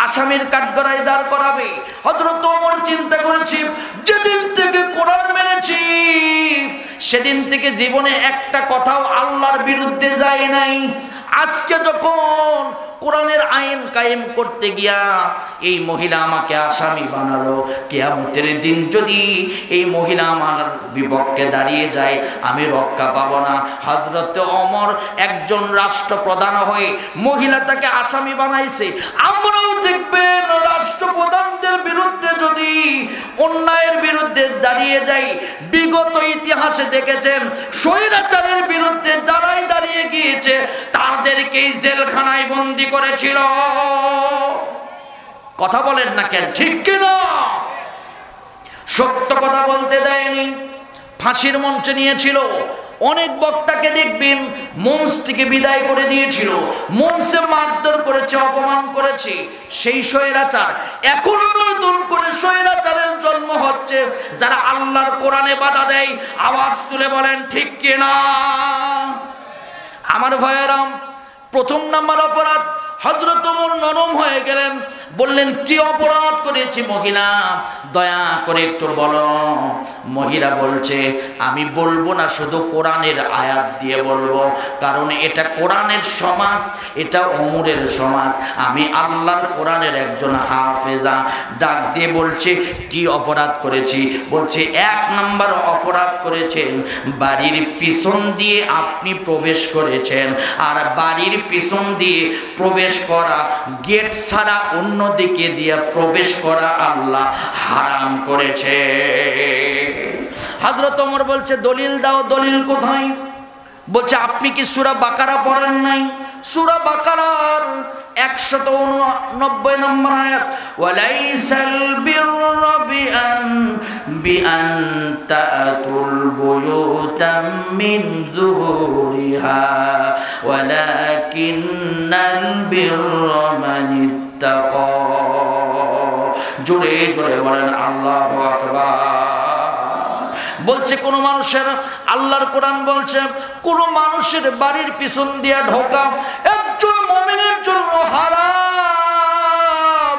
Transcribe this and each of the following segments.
আসামির কাঠগড়ায় দাঁড় করাবে। হযরত ওমর চিন্তা করেছি, যেদিন থেকে কোরআন মেনেছি সেদিন থেকে জীবনে একটা কথাও আল্লাহর বিরুদ্ধে যায় নাই। আজকে যখন কোরআনের আইন কায়েম করতে গিয়া এই মহিলা আমাকে আসামি বানালো, কিয়ামতের দিন যদি এই মহিলা আমার বিপক্ষে দাঁড়িয়ে যায় আমি রক্ষা পাবো না। হযরত ওমর একজন রাষ্ট্রপ্রধান হয়ে মহিলাটাকে আসামি বানাইছে। আমরাও দেখবেন রাষ্ট্রপ্রধানদের বিরুদ্ধে যদি অন্যায়ের বিরুদ্ধে দাঁড়িয়ে যাই, বিগত ইতিহাসে দেখেছেন স্বৈরাচারের বিরুদ্ধে যারাই দাঁড়িয়ে গিয়েছে তাদেরকেই জেলখানায় বন্দী করেছিল। কথা বলেন না কেন, ঠিক কিনা? সত্য কথা বলতে দেয়নি, ফাঁসির মঞ্চে নিয়েছিল। অনেক বক্তাকে দেখবেন মঞ্চ থেকে বিদায় করে দিয়েছিল, মঞ্চে মারধর করেছে, অপমান করেছে। সেই স্বৈরাচার এখন নতুন করে স্বৈরাচারের জন্ম হচ্ছে। যারা আল্লাহর কোরআনে বাধা দেয় আওয়াজ তুলে বলেন ঠিক কিনা? আমার ভাইয়েরাম, প্রথম নাম্বার অপরাধ, হযরত ওমর নরম হয়ে গেলেন, বললেন কি অপরাধ করেছি মহিলা, দয়া করে একটু বলো। মহিলা বলছে আমি বলবো না, শুধু কোরআনের আয়াত দিয়ে বলবো, কারণ এটা কোরআনের সমাজ, এটা ওমরের সমাজ, আমি আল্লাহর কোরআনের একজন হাফেজা। ডাক দিয়ে বলছে কি অপরাধ করেছি? বলছে এক নাম্বার অপরাধ করেছেন, বাড়ির পিছন দিয়ে আপনি প্রবেশ করেছেন, আর বাড়ির পিছন দিয়ে প্রবেশ করা, গেট ছাড়া অন্য দিকে দিয়ে প্রবেশ করা আল্লাহ হারাম করেছে। হযরত ওমর বলছে দলিল দাও। দলিল কোথায়? বলছে আপনি কি সূরা বাকারা পড়েন নাই? সূরা বাকারার 189 নম্বর আয়াত, ওয়ালাইসাল বিররা বিআন তাতুল বুয়ুতাম মিন যুহুরিহা ওয়ালাকিন্নাল বিররা মানিত্তাকা। জোরে জোরে বলেন আল্লাহু আকবার। বলছে কোন মানুষের, আল্লাহর কোরআন বলছে কোন মানুষের বাড়ির পিছন দিয়ে ঢোকা একজন মুমিনের জন্য হারাম।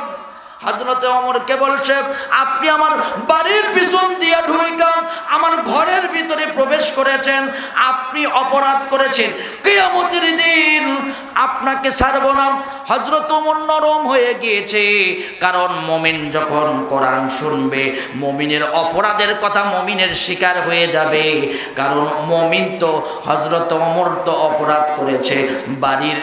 হযরত ওমরকে বলছে আপনি আমার বাড়ির পিছন দিয়ে ঢুইকা আমার ঘরের ভিতরে প্রবেশ করেছেন, আপনি অপরাধ করেছেন, কিয়ামতের দিন আপনাকে ছাড়ব না। হযরত ওমর নরম হয়ে গিয়েছে, কারণ মুমিন যখন কোরআন শুনবে মুমিনের অপরাধের কথা মুমিনের শিকার হয়ে যাবে। কারণ মুমিন তো, হযরত ওমর তো অপরাধ করেছে, বাড়ির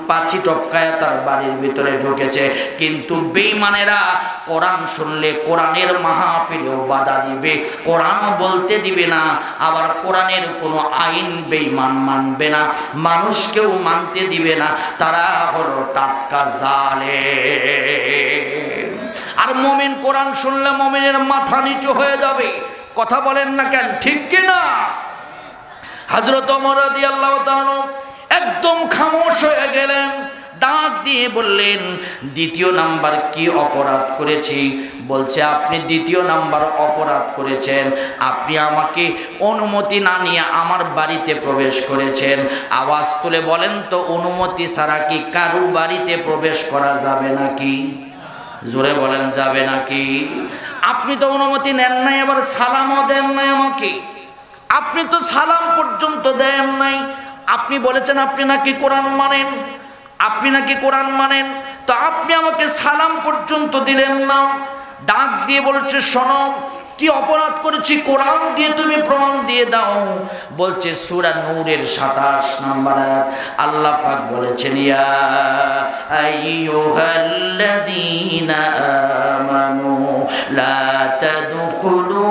পাঁচি টপকায় তার বাড়ির ভিতরে ঢুকেছে, কিন্তু বেঈমানেরা কোরআন শুনলে কোরআনের মাহফিলেও বাধা দিবে, কোরআন বলতে দিবে না, আবার কোরআনের কোনো আইন বেঈমান মানবে না, মানুষকেও মানতে দিবে না। তারা হলো টাটকা জালেম। আর মুমিন কোরআন শুনলে মুমিনের মাথা নিচু হয়ে যাবে। কথা বলেন না কেন, ঠিক কিনা? হযরত ওমর রাদিয়াল্লাহু তাআলা একদম খামোশ হয়ে গেলেন, ডাক দিয়ে বললেন দ্বিতীয় নাম্বার কি অপরাধ করেছি? বলছে আপনি দ্বিতীয় নাম্বার অপরাধ করেছেন, আপনি আমাকে অনুমতি না নিয়ে আমার বাড়িতে প্রবেশ করেছেন। আওয়াজ তুলে বলেন তো, অনুমতি ছাড়া কি কারো বাড়িতে প্রবেশ করা যাবে নাকি? জোরে বলেন যাবে নাকি? আপনি তো অনুমতি নেন নাই, আবার সালামও দেন নাই আমাকে, আপনি তো সালাম পর্যন্ত দেন নাই। আপনি বলেছেন আপনি নাকি কোরআন মানেন, আপনি নাকি কোরআন মানেন, তো আপনি আমাকে সালাম পর্যন্ত দিলেন না। ডাক দিয়ে বলছে শোনো কি অপরাধ করেছি, কোরআন দিয়ে তুমি প্রমাণ দিয়ে দাও। বলছে সূরা নূরের 27 নম্বর আয়াত, আল্লাহ পাক বলেছেন ইয়া আইয়ুহাল্লাযীনা আমানু লা তাদখুলু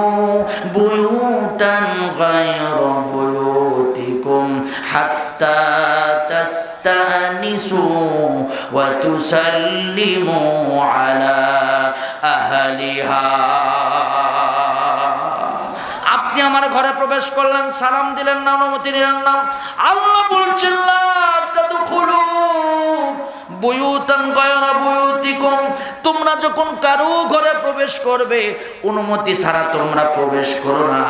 বুয়ুতান গায়রা বুয়ুতিকুম হাত্তা তাস্তানিসু ওয়া তুসাল্লিমু আলা আহলিহা। আপনি আমার ঘরে প্রবেশ করলেন, সালাম দিলেন না, অনুমতি নিলেন না। আল্লাহ বলছেন লা তাদখুলু বুয়ুতান গায়রা বুয়ুতিকুম, তোমরা যখন কারো ঘরে প্রবেশ করবে অনুমতি ছাড়া তোমরা প্রবেশ করো না।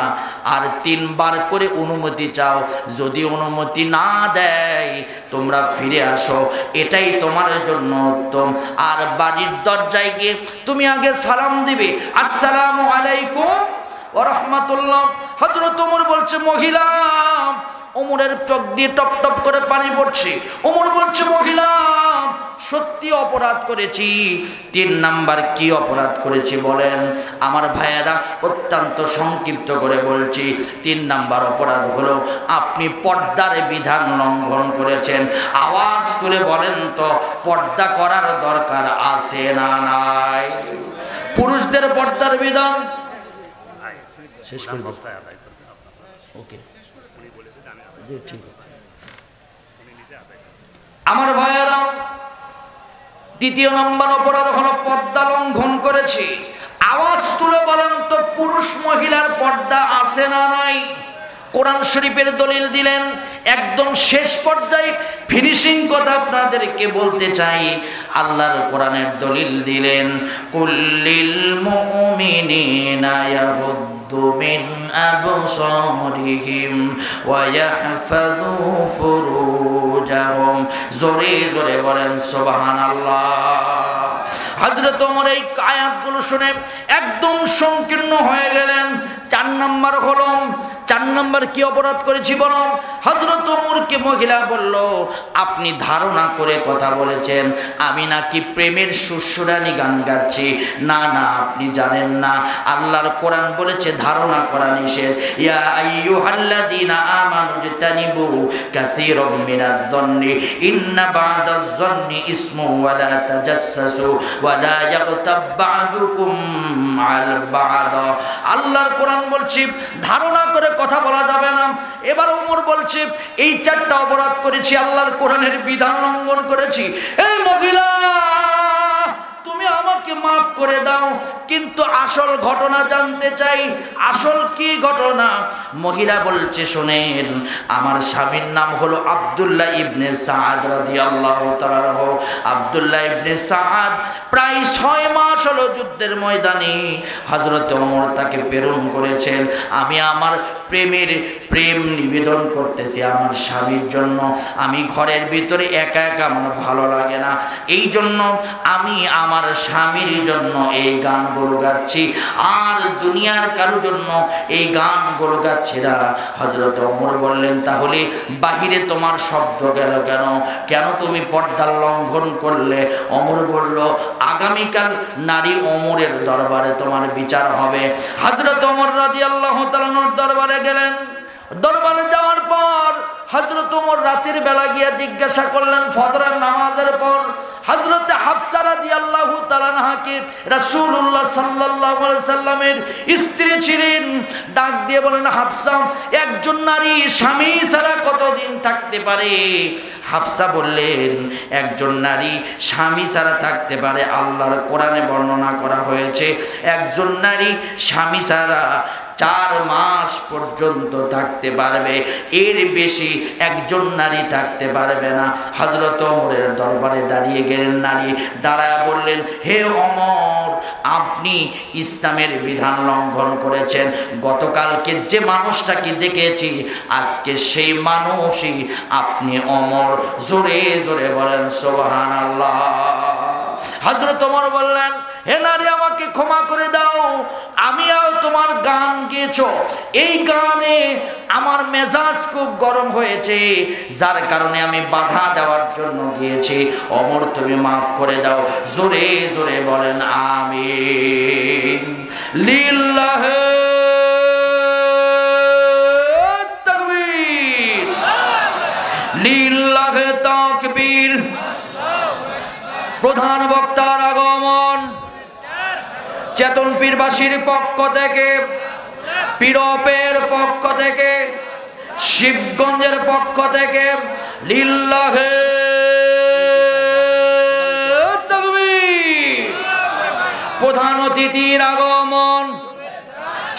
আর 3 বার করে অনুমতি চাও, যদি অনুমতি না দেয় তোমরা ফিরে আসো, এটাই তোমার জন্য উত্তম। আর বাড়ির দরজায় গিয়ে তুমি আগে সালাম দিবে, আসসালামু আলাইকুম ওয়া রাহমাতুল্লাহ। হযরত ওমর বলছে মহিলা, ওমরের চোখ দিয়ে টপ টপ করে পানি পড়ছে। ওমর বলছে মহিলা সত্যি অপরাধ করেছি। 3 নাম্বার কি অপরাধ করেছি বলেন? আমার ভাইয়েরা অত্যন্ত সংক্ষিপ্ত করে বলছি, 3 নাম্বার অপরাধ হলো আপনি পর্দার বিধান লঙ্ঘন করেছেন। আওয়াজ তুলে বলেন তো পর্দা করার দরকার আছে না নাই? পুরুষদের পর্দার বিধান শেষ করে দাও। ওকে, ঠিক। আমার ভাইয়েরা, 2 নম্বর অপরাধ হলো পর্দা লঙ্ঘন করেছি। আওয়াজ তুলে বলেন তো পুরুষ মহিলার পর্দা আছে না নাই? কোরআন শরীফের দলিল দিলেন। একদম শেষ পর্যায়ে ফিনিশিং কথা আপনাদেরকে বলতে চাই, আল্লাহর কোরআনের দলিল দিলেন, কুল্লিল মুমিনিনা ইয়াগুদ্দু মিন আবসারিহিম ওয়া ইয়াহফাযু ফুরুজাহুম। জোরে জোরে বলেন সুবহানাল্লাহ। হযরত ওমর এই আয়াতগুলো শুনে একদম সংকীর্ণ হয়ে গেলেন। 4 নাম্বার হলো, 4 নাম্বার কি অপরাধ করেছি বলো? হযরত ওমরকে মহিলা বলল, আপনি ধারণা করে কথা বলেছেন আমি নাকি প্রেমের সুরসুরানি গান গাচ্ছি। না না, আপনি জানেন না, আল্লাহর কোরআন বলেছে ধারণা করা নিষেধ। ইয়া আইয়ুহাল্লাযীনা আমানু ইজতানিবু কাসীরাম মিনায-যন্নি ইন্না বা'দায-যন্নি ইসমুন ওয়া লা তাজাসসাসু ওয়া লা ইয়াগতাব বা'দুকুম আল বা'দ। আল্লাহর কোরআন বলছে ধারণা করে কথা বলা যাবে না। এবার ওমর বলছে এই 4টা অপরাধ করেছি, আল্লাহর কোরআনের বিধান লঙ্ঘন করেছি। এই মহিলা তুমি আমাকে মাফ করে দাও, কিন্তু আসল ঘটনা জানতে চাই। আসল কি ঘটনা? মহিলা বলছে শোনেন, আমার স্বামীর নাম হলো আব্দুল্লাহ ইবনে সাআদ রাদিয়াল্লাহু তাআলা আনহু। আব্দুল্লাহ ইবনে সাআদ প্রায় 6 মাস হলো যুদ্ধের ময়দানে হযরত ওমর তাকে প্রেরণ করেছেন। আমি আমার প্রেম নিবেদন করতেছি আমার স্বামীর জন্য। আমি ঘরের ভিতরে একা একা আমার ভালো লাগে না, এই জন্য আমি আমার স্বামীর জন্য এই গানগুলো গাচ্ছি, আর দুনিয়ার কারোর জন্য এই গানগুলো গাচ্ছি না। হযরত ওমর বললেন তাহলে বাহিরে তোমার শব্দ গেল কেন? কেন তুমি পর্দার লঙ্ঘন করলে? ওমর বলল আগামীকাল নারী ওমরের দরবারে তোমার বিচার হবে। হযরত ওমর রাদিয়াল্লাহু তাআলা দরবারে গেলেন। দরবারে যাওয়ার পর হযরত ওমর রাতের বেলা গিয়া জিজ্ঞাসা করলেন ফজরের নামাজের পর হযরত হাফসা রাদিয়াল্লাহু তাআলা আনহাকে, রাসূলুল্লাহ সাল্লাল্লাহু আলাইহি সাল্লামের স্ত্রী ছিলেন, ডাক দিয়ে বলেন হাফসা, একজন নারী স্বামী ছাড়া কতদিন থাকতে পারে? হাফসা বললেন একজন নারী স্বামী ছাড়া থাকতে পারে, আল্লাহর কোরআনে বর্ণনা করা হয়েছে একজন নারী স্বামী ছাড়া 4 মাস পর্যন্ত থাকতে পারবে, এর বেশি একজন নারী থাকতে পারবে না। হযরত ওমরের দরবারে দাঁড়িয়ে গেলেন নারী, দাঁড়ায় বললেন হে ওমর, আপনি ইসলামের বিধান লঙ্ঘন করেছেন। গতকালকে যে মানুষটাকে দেখেছি আজকে সেই মানুষই আপনি ওমর। জোরে জোরে বলেন সুবহানাল্লাহ। হযরত ওমর বললেন হে নারী, আমাকে ক্ষমা করে দাও, আমিও তোমার গান গেয়েছো, এই গানে আমার মেজাজ খুব গরম হয়েছে, যার কারণে আমি বাধা দেওয়ার জন্য গিয়েছি। ওমর তুমি মাফ করে দাও। জোরে জোরে বলেন আমিন। লিল্লাহি তাকবীর, লিল্লাহি তাকবীর। প্রধান বক্তার আগমন। চেতন পীরবাসীর পক্ষ থেকে, পীরপের পক্ষ থেকে, শিবগঞ্জের পক্ষ থেকে লিল্লাহি তাকবীর। প্রধান অতিথির আগমন।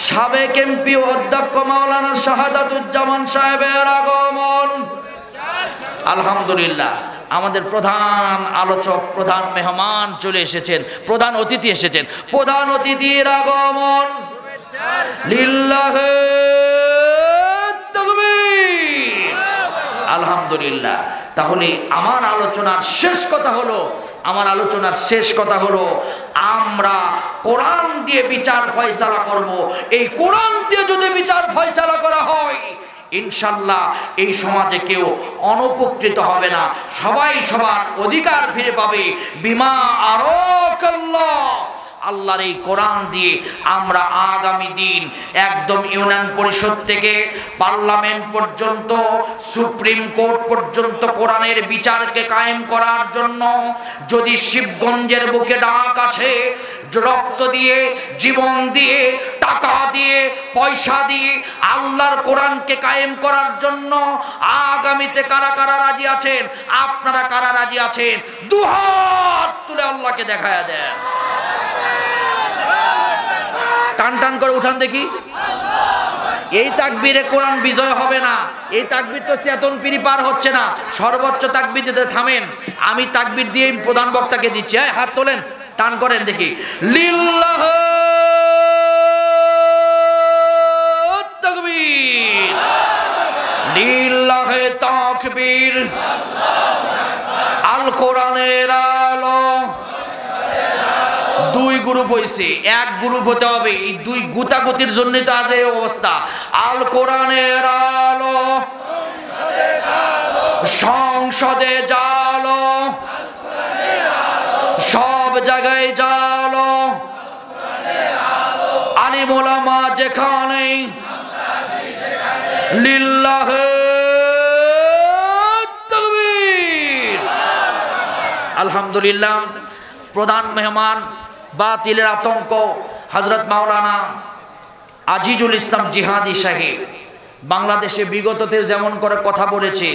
সাবেক এমপি অধ্যক্ষ মাওলানা শাহাদাতুজ্জামান সাহেবের আগমন। আলহামদুলিল্লাহ। আমাদের প্রধান আলোচক, প্রধান মেহমান চলে এসেছেন, প্রধান অতিথি এসেছেন। প্রধান অতিথির আগমন লিল্লাহি তাকবীর, আলহামদুলিল্লাহ। তাহলে আমার আলোচনার শেষ কথা হলো আমরা কোরআন দিয়ে বিচার ফয়সালা করব। এই কোরআন দিয়ে যদি বিচার ফয়সালা করা হয়, ইনশাল্লাহ এই সমাজে কেউ অনুপকৃত হবে না, সবাই সবার অধিকার ফিরে পাবে। বিমা আরাকাল্লাহ, আল্লাহর এই কোরআন দিয়ে আমরা আগামী দিন একদম ইউনিয়ন পরিষদ থেকে পার্লামেন্ট পর্যন্ত, সুপ্রিম কোর্ট পর্যন্ত কোরআনের বিচারকে কায়েম করার জন্য যদি শিবগঞ্জের বুকে ডাক আসে, রক্ত দিয়ে, জীবন দিয়ে, টাকা দিয়ে, পয়সা দিয়ে আল্লাহর কোরআনকে কায়েম করার জন্য আগামীতে কারা কারা রাজি আছেন? আপনারা কারা রাজি আছেন? দুহাত তুলে আল্লাহকে দেখায়া দেন। টান টান করে উঠান দেখি। এই তাকবীরে কোরআন বিজয় হবে না। এই তাকবীর তো চেতন পিরি পার হচ্ছে না। সর্বোচ্চ তাকবীর দিতে থামেন। আমি তাকবীর দিয়ে প্রধান বক্তাকে দিচ্ছি। হাত তোলেন, টান করেন দেখি। লিল্লাহি তাকবীর, লিল্লাহি তাকবীর। আল কোরআনের আলো। দুই গ্রুপ হয়েছে, এক গ্রুপ হতে হবে। এই দুই গুতাগুতির জন্য তো আজ এই অবস্থা। আল কোরআনের আলো, সংসদে জালো, সব জায়গায় জালো, আলিম ওলামা যেখানে, লিল্লাহি তাকবীর। আলহামদুলিল্লাহ। প্রধান মেহমান বাতিলের আতঙ্ক হযরত মাওলানা আজিজুল ইসলাম জিহাদি সাহেব বাংলাদেশে বিগততে যেমন করে কথা বলেছে,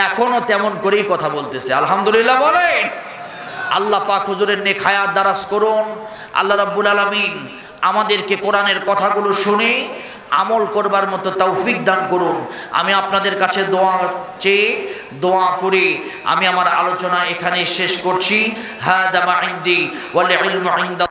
এখনো তেমন করেই কথা বলতেছে। আলহামদুলিল্লাহ বলেন। আল্লাহ পাক হুজুরের নেক হায়াত দারাজ করুন। আল্লাহ রাব্বুল আলামিন আমাদেরকে কোরআনের কথাগুলো শুনে আমল করবার মতো তৌফিক দান করুন। আমি আপনাদের কাছে দোয়া করে আমি আমার আলোচনা এখানে শেষ করছি। হাদা মা ইনদি ওয়াল ইলমু ইনদা।